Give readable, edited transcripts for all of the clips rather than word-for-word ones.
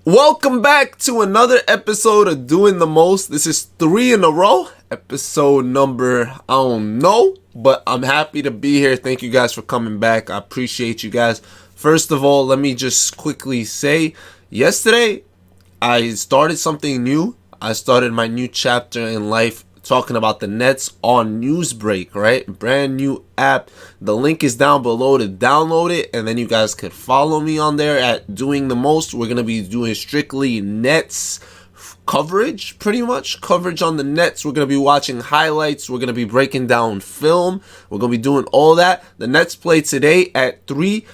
Welcome back to another episode of Doing the Most. This is 3 in a row. Episode number, I don't know, but I'm happy to be here. Thank you guys for coming back. I appreciate you guys. First of all, let me just quickly say, yesterday I started something new. I started my new chapter in life talking about the Nets on Newsbreak, right? Brand new app. The link is down below to download it, and then you guys could follow me on there at Doing the Most. We're going to be doing strictly Nets coverage, pretty much. Coverage on the Nets. We're going to be watching highlights. We're going to be breaking down film. We're going to be doing all that. The Nets play today at 3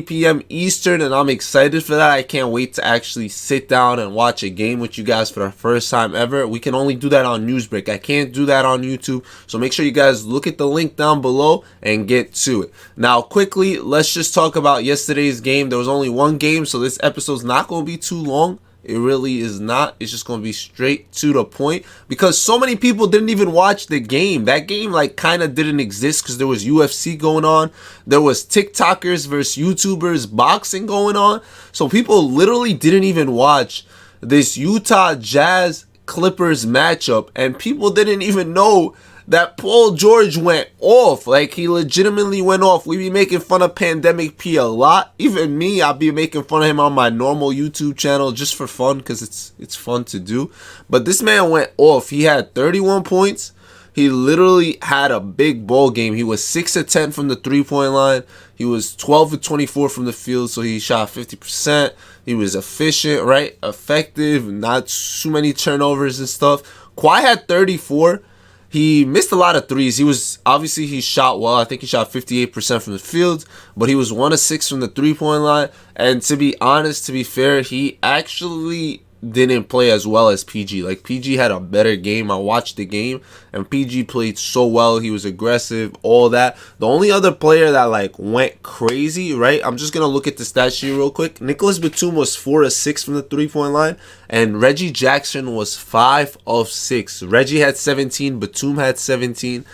p.m. Eastern, and I'm excited for that. I can't wait to actually sit down and watch a game with you guys for the first time ever. We can only do that on Newsbreak. I can't do that on YouTube, so make sure you guys look at the link down below and get to it. Now, quickly, let's just talk about yesterday's game. There was only one game, so this episode's not going to be too long. It really is not. It's just going to be straight to the point because so many people didn't even watch the game. That game kind of didn't exist because there was UFC going on. There was TikTokers versus YouTubers boxing going on. So people literally didn't even watch this Utah Jazz Clippers matchup, and people didn't even know that Paul George went off. He legitimately went off. We be making fun of Pandemic P a lot. Even me, I'll be making fun of him on my normal YouTube channel just for fun because it's fun to do. But this man went off. He had 31 points. He literally had a big ball game. He was 6 of 10 from the three-point line. He was 12 of 24 from the field, so he shot 50%. He was efficient, right? Effective, not too many turnovers and stuff. Kawhi had 34. He missed a lot of threes. He shot well. I think he shot 58% from the field, but he was 1 of 6 from the three-point line. And to be honest, to be fair, he actually didn't play as well as PG. PG had a better game. I watched the game, and PG played so well. He was aggressive, all that. The only other player that went crazy, right? I'm just gonna look at the stat sheet real quick. Nicholas Batum was 4 of 6 from the three-point line, and Reggie Jackson was 5 of 6. Reggie had 17, Batum had 17,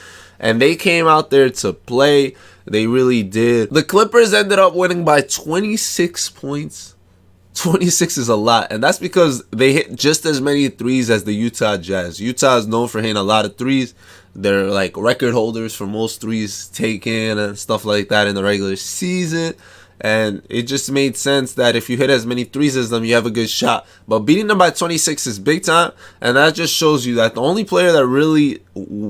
and they came out there to play. They really did. The Clippers ended up winning by 26 points. 26 is a lot, and that's because they hit just as many threes as the Utah Jazz. Utah is known for hitting a lot of threes. They're record holders for most threes taken and stuff like that in the regular season. And it just made sense that if you hit as many threes as them, you have a good shot. But beating them by 26 is big time. And that just shows you that the only player that really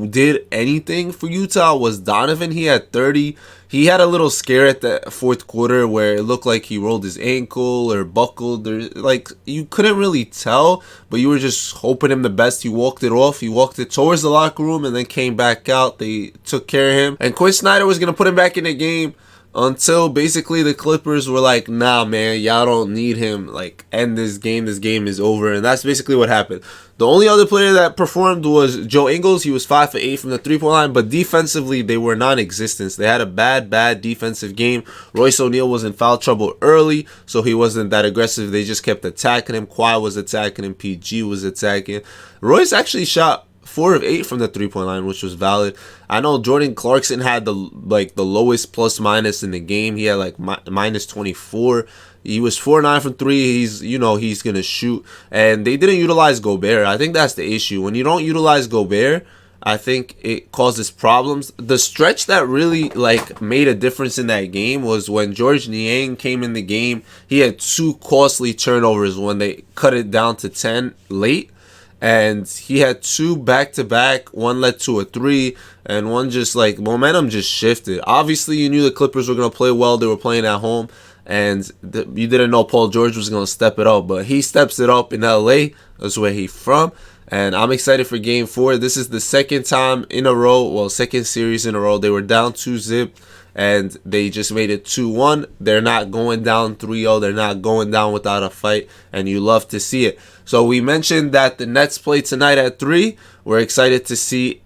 did anything for Utah was Donovan. He had 30. He had a little scare at the fourth quarter where it looked like he rolled his ankle or buckled. You couldn't really tell, but you were just hoping him the best. He walked it off. He walked it towards the locker room and then came back out. They took care of him. And Quinn Snyder was going to put him back in the game until basically the Clippers were like, nah, man, y'all don't need him. End this game. This game is over. And that's basically what happened. The only other player that performed was Joe Ingles. He was 5 for 8 from the three-point line, but defensively, they were non-existent. They had a bad defensive game. Royce O'Neal was in foul trouble early, so he wasn't that aggressive. They just kept attacking him. Kawhi was attacking him. PG was attacking. Royce actually shot 4 of 8 from the three-point line, which was valid. I know Jordan Clarkson had the lowest plus minus in the game. He had minus 24. He was 4-9 from 3. He's gonna shoot, and they didn't utilize Gobert. I think that's the issue. When you don't utilize Gobert, I think it causes problems. The stretch that really made a difference in that game was when George Niang came in the game. He had 2 costly turnovers when they cut it down to 10 late. And he had 2 back-to-back. One led to a 3, and one just momentum just shifted. Obviously, you knew the Clippers were going to play well. They were playing at home, and you didn't know Paul George was going to step it up. But he steps it up in LA. That's where he's from. And I'm excited for Game 4. This is the second time in a row, second series in a row. They were down 2-zip. And they just made it 2-1. They're not going down 3-0. They're not going down without a fight. And you love to see it. So we mentioned that the Nets play tonight at 3. We're excited to see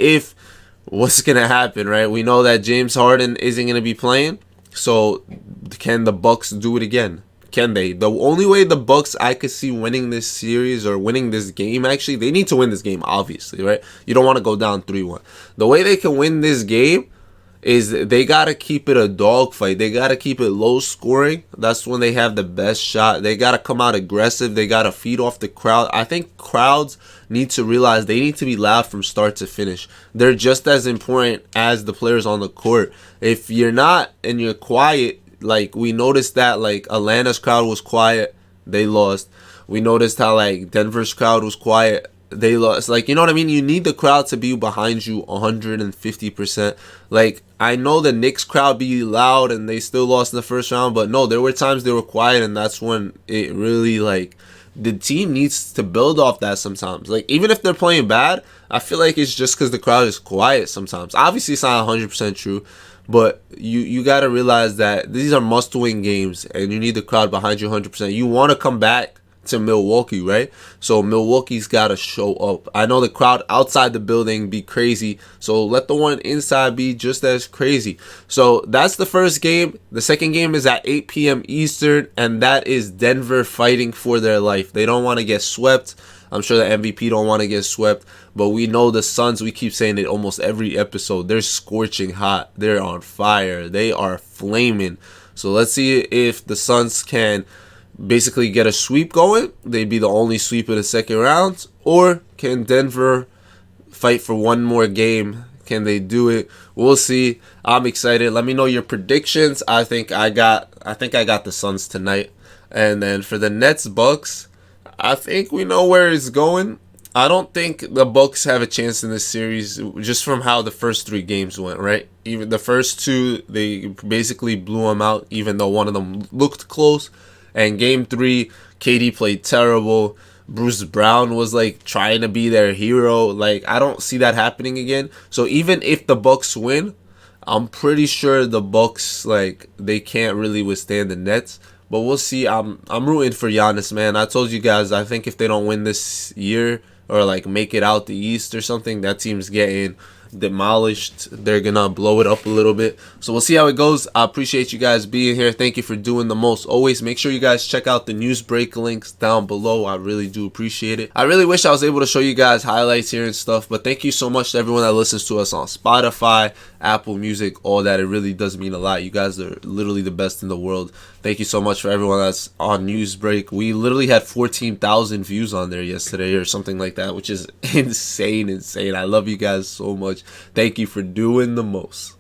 what's going to happen, right? We know that James Harden isn't going to be playing. So can the Bucks do it again? Can they? The only way the Bucks I could see winning this series or winning this game, actually, they need to win this game, obviously, right? You don't want to go down 3-1. The way they can win this game is they gotta keep it a dogfight. They gotta keep it low scoring. That's when they have the best shot. They gotta come out aggressive. They gotta feed off the crowd. I think crowds need to realize they need to be loud from start to finish. They're just as important as the players on the court. If you're not and you're quiet, like we noticed that like Atlanta's crowd was quiet, they lost. We noticed how like Denver's crowd was quiet, they lost. Like, you know what I mean? You need the crowd to be behind you 150%. Like, I know the Knicks crowd be loud and they still lost in the first round, but no, there were times they were quiet, and that's when it really, like, the team needs to build off that sometimes. Like, even if they're playing bad, I feel like it's just because the crowd is quiet sometimes. Obviously, it's not 100% true, but you got to realize that these are must-win games, and you need the crowd behind you 100%. You want to come back to Milwaukee, right? So Milwaukee's got to show up. I know the crowd outside the building be crazy, so let the one inside be just as crazy. So that's the first game. The second game is at 8 p.m. Eastern, and that is Denver fighting for their life. They don't want to get swept. I'm sure the MVP don't want to get swept, but we know the Suns, we keep saying it almost every episode, they're scorching hot. They're on fire. They are flaming. So let's see if the Suns can basically get a sweep going. They'd be the only sweep in the second round. Or can Denver fight for one more game? Can they do it? We'll see. I'm excited. Let me know your predictions. I think I got the Suns tonight. And then for the Nets Bucks, I think we know where it's going. I don't think the Bucks have a chance in this series just from how the first three games went, right? Even the first two, they basically blew them out, even though one of them looked close. And game 3, KD played terrible. Bruce Brown was like trying to be their hero. Like, I don't see that happening again. So even if the Bucks win, I'm pretty sure the Bucks, like, they can't really withstand the Nets. But we'll see. I'm rooting for Giannis, man. I told you guys, I think if they don't win this year or like make it out the East or something, that team's getting demolished. They're gonna blow it up a little bit. So we'll see how it goes. I appreciate you guys being here. Thank you for doing the most. Always make sure you guys check out the news break links down below. I really do appreciate it. I really wish I was able to show you guys highlights here and stuff, but thank you so much to everyone that listens to us on Spotify, Apple Music, all that. It really does mean a lot. You guys are literally the best in the world. Thank you so much for everyone that's on Newsbreak. We literally had 14,000 views on there yesterday or something like that, which is insane. I love you guys so much. Thank you for doing the most.